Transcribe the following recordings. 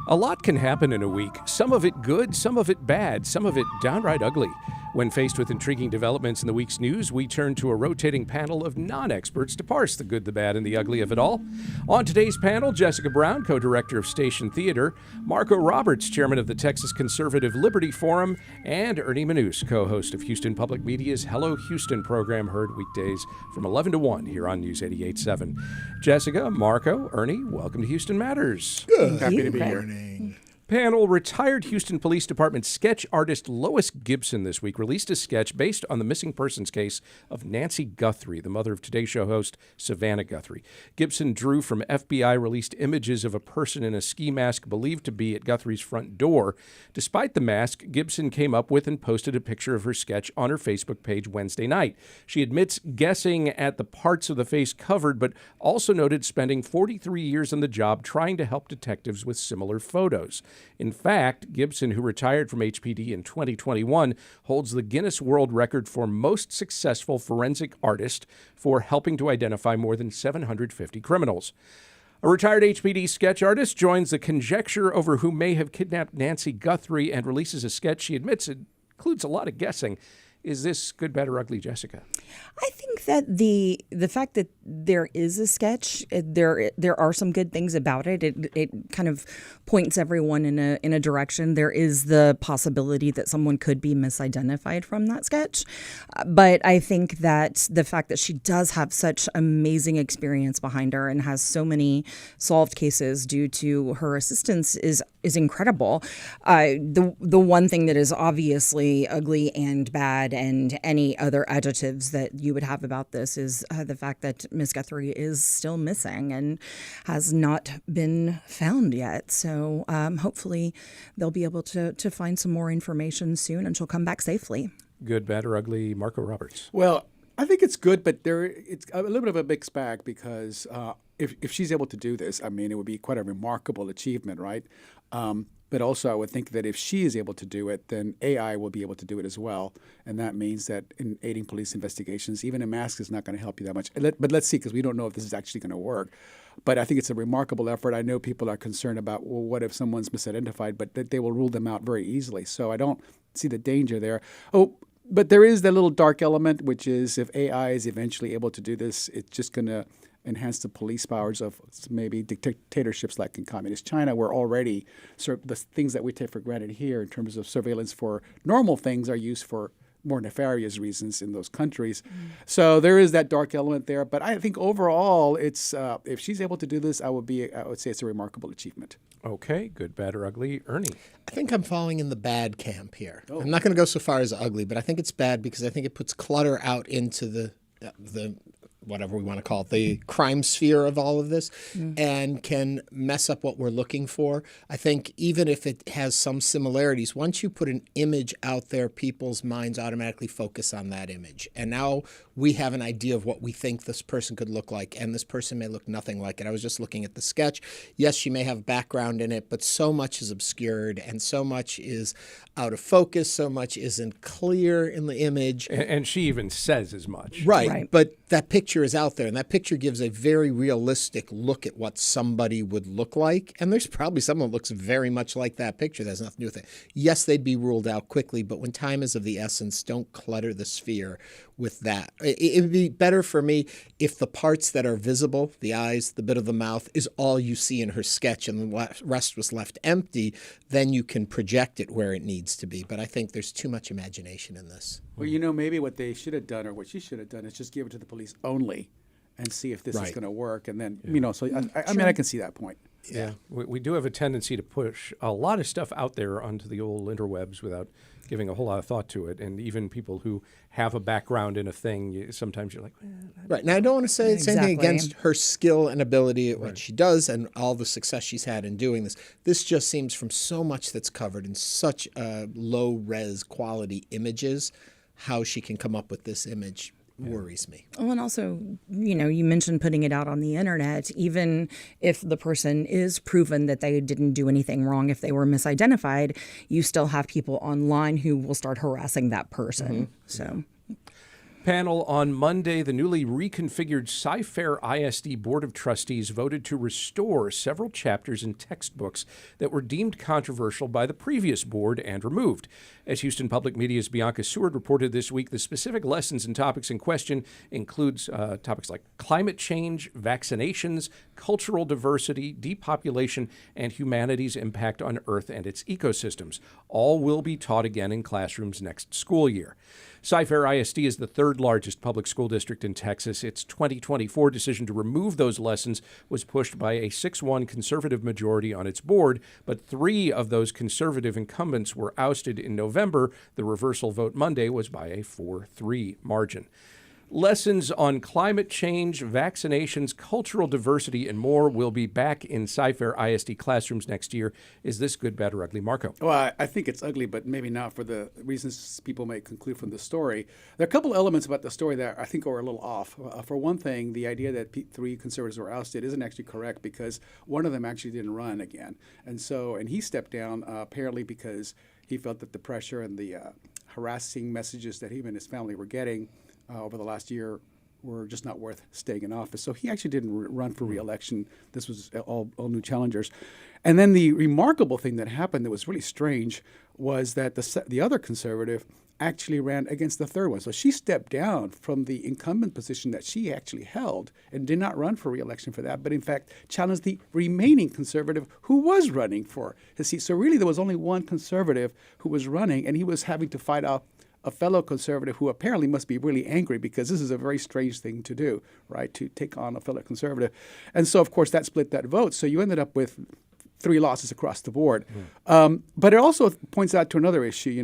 A lot can happen in a week, some of it good, some of it bad, some of it downright ugly. When faced with intriguing developments in the week's news, we turn to a rotating panel of non-experts to parse the good, the bad, and the ugly of it all. On today's panel, Jessica Brown, co-director of Station Theater, Marco Roberts, chairman of the Texas Conservative Liberty Forum, and Ernie Manous, co-host of Houston Public Media's Hello Houston program, heard weekdays from 11 to 1 here on News 88.7. Jessica, Marco, Ernie, welcome to Houston Matters. Good. Happy to be here. Panel, retired Houston Police Department sketch artist Lois Gibson this week released a sketch based on the missing persons case of Nancy Guthrie, the mother of Today Show host Savannah Guthrie. Gibson drew from FBI-released images of a person in a ski mask believed to be at Guthrie's front door. Despite the mask, Gibson came up with and posted a picture of her sketch on her Facebook page Wednesday night. She admits guessing at the parts of the face covered, but also noted spending 43 years on the job trying to help detectives with similar photos. In fact, Gibson, who retired from HPD in 2021, holds the Guinness World Record for most successful forensic artist for helping to identify more than 750 criminals. A retired HPD sketch artist joins the conjecture over who may have kidnapped Nancy Guthrie and releases a sketch she admits includes a lot of guessing. Is this good, bad, or ugly, Jessica? I think that the fact that there is a sketch, there are some good things about it. It kind of points everyone in a direction. There is the possibility that someone could be misidentified from that sketch. But I think that the fact that she does have such amazing experience behind her and has so many solved cases due to her assistance is incredible. The one thing that is obviously ugly and bad and any other adjectives that you would have about this is the fact that Miss Guthrie is still missing and has not been found yet. So hopefully they'll be able to find some more information soon and she'll come back safely. Good, bad, or ugly, Marco Roberts? Well, I think it's good, but it's a little bit of a mixed bag because if she's able to do this, I mean, it would be quite a remarkable achievement, right? But also I would think that if she is able to do it, then AI will be able to do it as well. And that means that in aiding police investigations, even a mask is not going to help you that much. But let's see, because we don't know if this is actually going to work. But I think it's a remarkable effort. I know people are concerned about, well, what if someone's misidentified? But they will rule them out very easily. So I don't see the danger there. Oh, but there is that little dark element, which is if AI is eventually able to do this, it's just going to enhance the police powers of maybe dictatorships like in communist China, where already the things that we take for granted here in terms of surveillance for normal things are used for more nefarious reasons in those countries. So there is that dark element there. But I think overall, it's if she's able to do this, I would say it's a remarkable achievement. Okay, good, bad, or ugly, Ernie? I think I'm falling in the bad camp here. Oh. I'm not going to go so far as ugly, but I think it's bad because I think it puts clutter out into the whatever we want to call it, the crime sphere of all of this, and can mess up what we're looking for. I think even if it has some similarities, once you put an image out there, people's minds automatically focus on that image. And now we have an idea of what we think this person could look like, and this person may look nothing like it. I was just looking at the sketch. Yes, she may have background in it, but so much is obscured, and so much is out of focus, so much isn't clear in the image. And she even says as much. Right. But that picture is out there, and that picture gives a very realistic look at what somebody would look like. And there's probably someone that looks very much like that picture. That has nothing to do with it. Yes, they'd be ruled out quickly, but when time is of the essence, don't clutter the sphere with that. It would be better for me if the parts that are visible, the eyes, the bit of the mouth, is all you see in her sketch and the rest was left empty. Then you can project it where it needs to be. But I think there's too much imagination in this. Well, maybe what they should have done or what she should have done is just give it to the police only and see if this is going to work. And then, so I mean, I can see that point. Yeah. We do have a tendency to push a lot of stuff out there onto the old interwebs without giving a whole lot of thought to it. And even people who have a background in a thing, sometimes you're like, right. Now, I don't want to say anything against her skill and ability at what she does and all the success she's had in doing this. This just seems from so much that's covered in such low-res quality images, how she can come up with this image worries me. Well, and also, you mentioned putting it out on the internet. Even if the person is proven that they didn't do anything wrong, if they were misidentified, you still have people online who will start harassing that person. So Panel, on Monday, the newly reconfigured Cy-Fair ISD Board of Trustees voted to restore several chapters in textbooks that were deemed controversial by the previous board and removed. As Houston Public Media's Bianca Seward reported this week, the specific lessons and topics in question includes topics like climate change, vaccinations, cultural diversity, depopulation, and humanity's impact on Earth and its ecosystems. All will be taught again in classrooms next school year. Cy-Fair ISD is the third largest public school district in Texas. Its 2024 decision to remove those lessons was pushed by a 6-1 conservative majority on its board, but 3 of those conservative incumbents were ousted in November. The reversal vote Monday was by a 4-3 margin. Lessons on climate change, vaccinations, cultural diversity, and more will be back in Cy-Fair ISD classrooms next year. Is this good, bad, or ugly? Marco? Well, I think it's ugly, but maybe not for the reasons people may conclude from the story. There are a couple elements about the story that I think are a little off. For one thing, the idea that 3 conservatives were ousted isn't actually correct because one of them actually didn't run again. And he stepped down apparently because he felt that the pressure and the harassing messages that he and his family were getting over the last year were just not worth staying in office. So he actually didn't run for re-election. This was all new challengers. And then the remarkable thing that happened that was really strange was that the other conservative actually ran against the third one. So she stepped down from the incumbent position that she actually held and did not run for re-election for that, but in fact challenged the remaining conservative who was running for his seat. So really there was only one conservative who was running, and he was having to fight off a fellow conservative who apparently must be really angry because this is a very strange thing to do, right, to take on a fellow conservative. And so, of course, that split that vote. So you ended up with 3 losses across the board. But it also points out to another issue.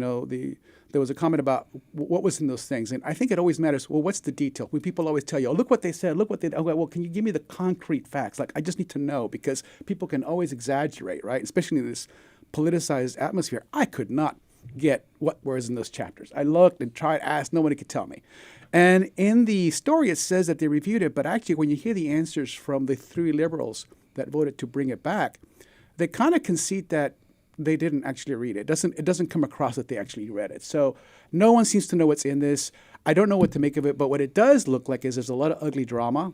There was a comment about what was in those things. And I think it always matters, well, what's the detail? When people always tell you, oh, look what they said, look what they did. Okay, well, can you give me the concrete facts? Like, I just need to know, because people can always exaggerate, right? Especially in this politicized atmosphere. I could not get what was in those chapters. I looked and tried, asked, nobody could tell me. And in the story, it says that they reviewed it, but actually when you hear the answers from the 3 liberals that voted to bring it back, they kind of concede that they didn't actually read it. It doesn't come across that they actually read it. So no one seems to know what's in this. I don't know what to make of it, but what it does look like is there's a lot of ugly drama.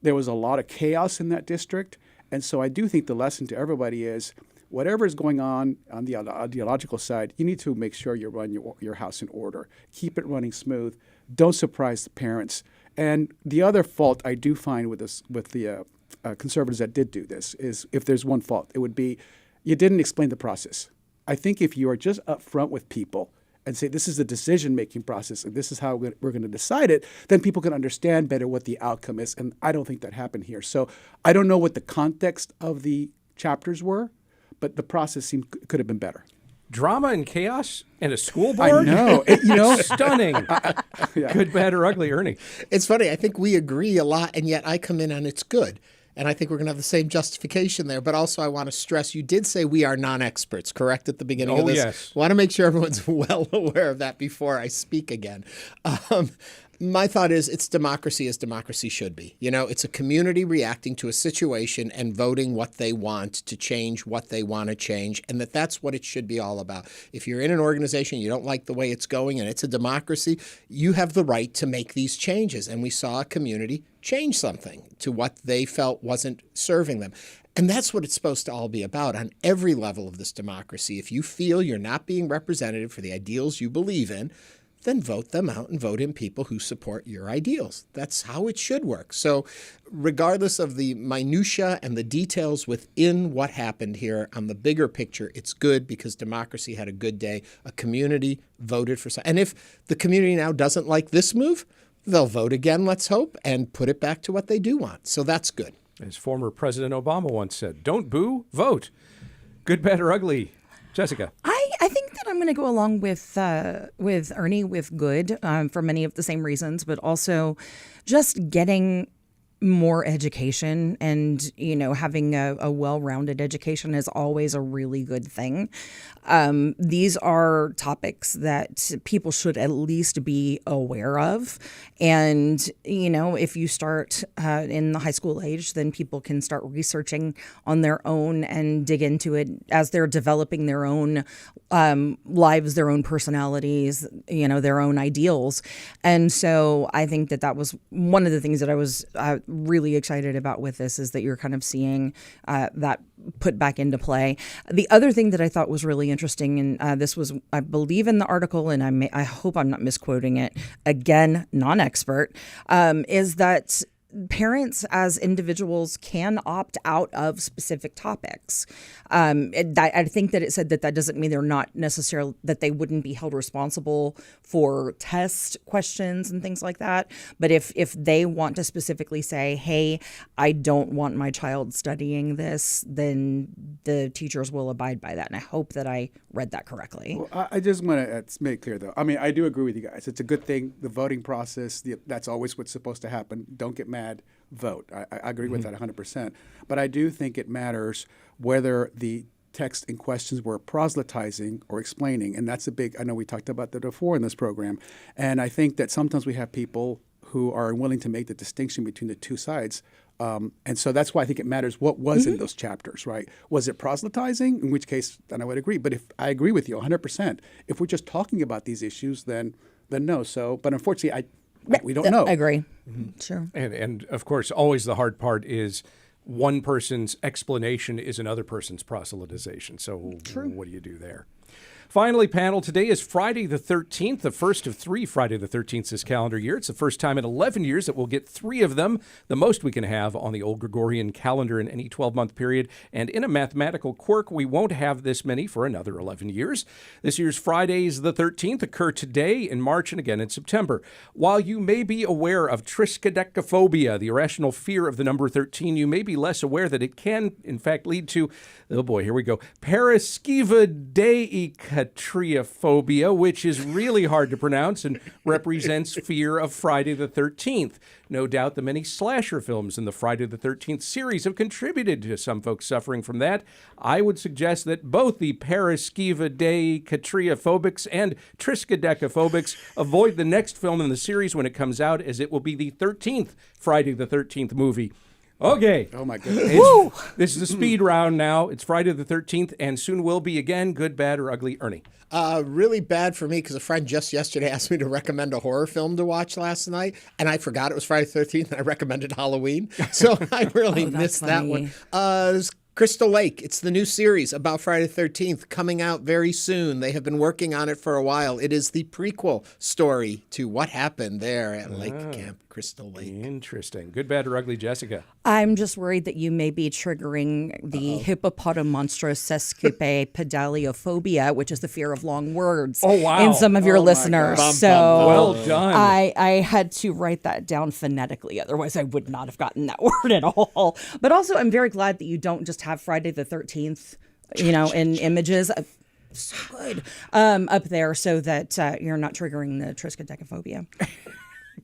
There was a lot of chaos in that district. And so I do think the lesson to everybody is, whatever is going on the ideological side, you need to make sure you run your house in order. Keep it running smooth. Don't surprise the parents. And the other fault I do find with the conservatives that did do this is, if there's one fault, it would be you didn't explain the process. I think if you are just upfront with people and say this is the decision-making process and this is how we're going to decide it, then people can understand better what the outcome is. And I don't think that happened here. So I don't know what the context of the chapters were, but the process could have been better. Drama and chaos and a school board? I know. Stunning. Yeah. Good, bad, or ugly, Ernie? It's funny. I think we agree a lot, and yet I come in on it's good. And I think we're going to have the same justification there. But also I want to stress, you did say we are non-experts, correct, at the beginning of this? Yes. I want to make sure everyone's well aware of that before I speak again. My thought is it's democracy as democracy should be. It's a community reacting to a situation and voting what they want to change what they want to change, and that's what it should be all about. If you're in an organization, you don't like the way it's going, and it's a democracy, you have the right to make these changes. And we saw a community change something to what they felt wasn't serving them. And that's what it's supposed to all be about on every level of this democracy. If you feel you're not being represented for the ideals you believe in, then vote them out and vote in people who support your ideals. That's how it should work. So regardless of the minutia and the details within what happened here, on the bigger picture, it's good because democracy had a good day. A community voted for something. And if the community now doesn't like this move, they'll vote again, let's hope, and put it back to what they do want. So that's good. As former President Obama once said, don't boo, vote. Good, bad, or ugly? Jessica? I think that I'm going to go along with Ernie with good for many of the same reasons, but also just getting more education, and having a well-rounded education is always a really good thing. These are topics that people should at least be aware of, and if you start in the high school age, then people can start researching on their own and dig into it as they're developing their own lives, their own personalities, their own ideals. And so I think that was one of the things that I was really excited about with this, is that you're kind of seeing that put back into play. The other thing that I thought was really interesting, and this was, I believe, in the article, and I hope I'm not misquoting it, again, non-expert, is that parents as individuals can opt out of specific topics. I think that it said that doesn't mean they're not necessarily, that they wouldn't be held responsible for test questions and things like that. But if they want to specifically say, hey, I don't want my child studying this, then the teachers will abide by that. And I hope that I read that correctly. Well, I just want to make it clear, though. I mean, I do agree with you guys. It's a good thing. The voting process, that's always what's supposed to happen. Don't get mad, vote. I agree with that 100%. But I do think it matters whether the text and questions were proselytizing or explaining. And that's I know we talked about that before in this program. And I think that sometimes we have people who are willing to make the distinction between the two sides. And so that's why I think it matters what was in those chapters, right? Was it proselytizing? In which case, then I would agree. But if I agree with you 100%, if we're just talking about these issues, then no. So, but unfortunately, we don't know. I agree. Sure. And of course, always the hard part is one person's explanation is another person's proselytization. So what do you do there? Finally, panel, today is Friday the 13th, the first of 3 Friday the 13th this calendar year. It's the first time in 11 years that we'll get 3 of them, the most we can have on the old Gregorian calendar in any 12-month period. And in a mathematical quirk, we won't have this many for another 11 years. This year's Fridays the 13th occur today, in March, and again in September. While you may be aware of triskaidekaphobia, the irrational fear of the number 13, you may be less aware that it can, in fact, lead to, oh boy, here we go, paraskivadeikatriophobia, which is really hard to pronounce and represents fear of Friday the 13th. No doubt the many slasher films in the Friday the 13th series have contributed to some folks suffering from that. I would suggest that both the paraskivadeikatriophobics and triskaidekaphobics avoid the next film in the series when it comes out, as it will be the 13th Friday the 13th movie. Okay. Oh, my goodness. This is a speed round now. It's Friday the 13th, and soon will be again. Good, bad, or ugly? Ernie. Really bad for me, because a friend just yesterday asked me to recommend a horror film to watch last night, and I forgot it was Friday the 13th, and I recommended Halloween. So I really missed that one. Crystal Lake. It's the new series about Friday the 13th, coming out very soon. They have been working on it for a while. It is the prequel story to what happened there at Lake Camp Crystal Lake. Interesting. Good, bad, or ugly, Jessica? I'm just worried that you may be triggering the hippopotamonstrosesquipedaliophobia, which is the fear of long words, in some of your listeners. So well done. I had to write that down phonetically. Otherwise, I would not have gotten that word at all. But also, I'm very glad that you don't just have Friday the 13th, in images. So good up there, so that you're not triggering the triskaidekaphobia.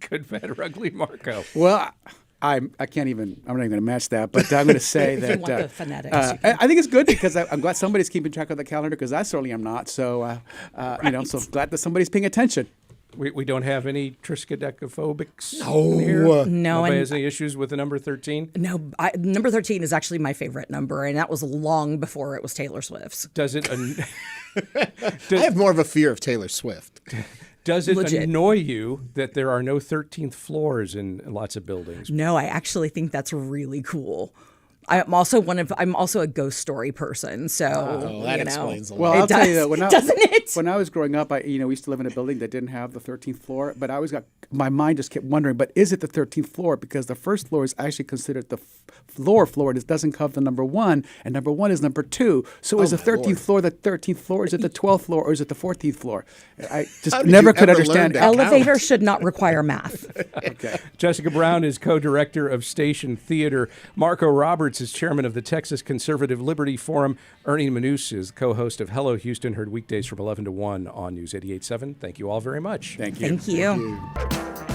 Good, bad, or ugly, Marco? Well, I can't even, I'm not even going to match that, but I'm going to say that want the phonetics, I think it's good, because I'm glad somebody's keeping track of the calendar, because I certainly am not. So, so glad that somebody's paying attention. We don't have any triskaidekaphobics No. Nobody has any issues with the number 13? No, number 13 is actually my favorite number, and that was long before it was Taylor Swift's. Does it? I have more of a fear of Taylor Swift. Does it Legit. annoy you that there are no 13th floors in lots of buildings? No, I actually think that's really cool. I'm also a ghost story person, so that explains a lot. Well, I'll tell you that doesn't it? When I was growing up, we used to live in a building that didn't have the 13th floor, but my mind just kept wondering, but is it the 13th floor? Because the first floor is actually considered the lower floor, and it doesn't cover the number 1, and number 1 is number 2. So is the 13th floor the 13th floor? Is it the 12th floor, or is it the 14th floor? I just never could understand. Elevators should not require math. Okay. Jessica Brown is co-director of Station Theater. Marco Roberts is chairman of the Texas Conservative Liberty Forum. Ernie Manous is co-host of Hello Houston, heard weekdays from 11 to 1 on News 88.7. Thank you all very much. Thank you. Thank you. Thank you.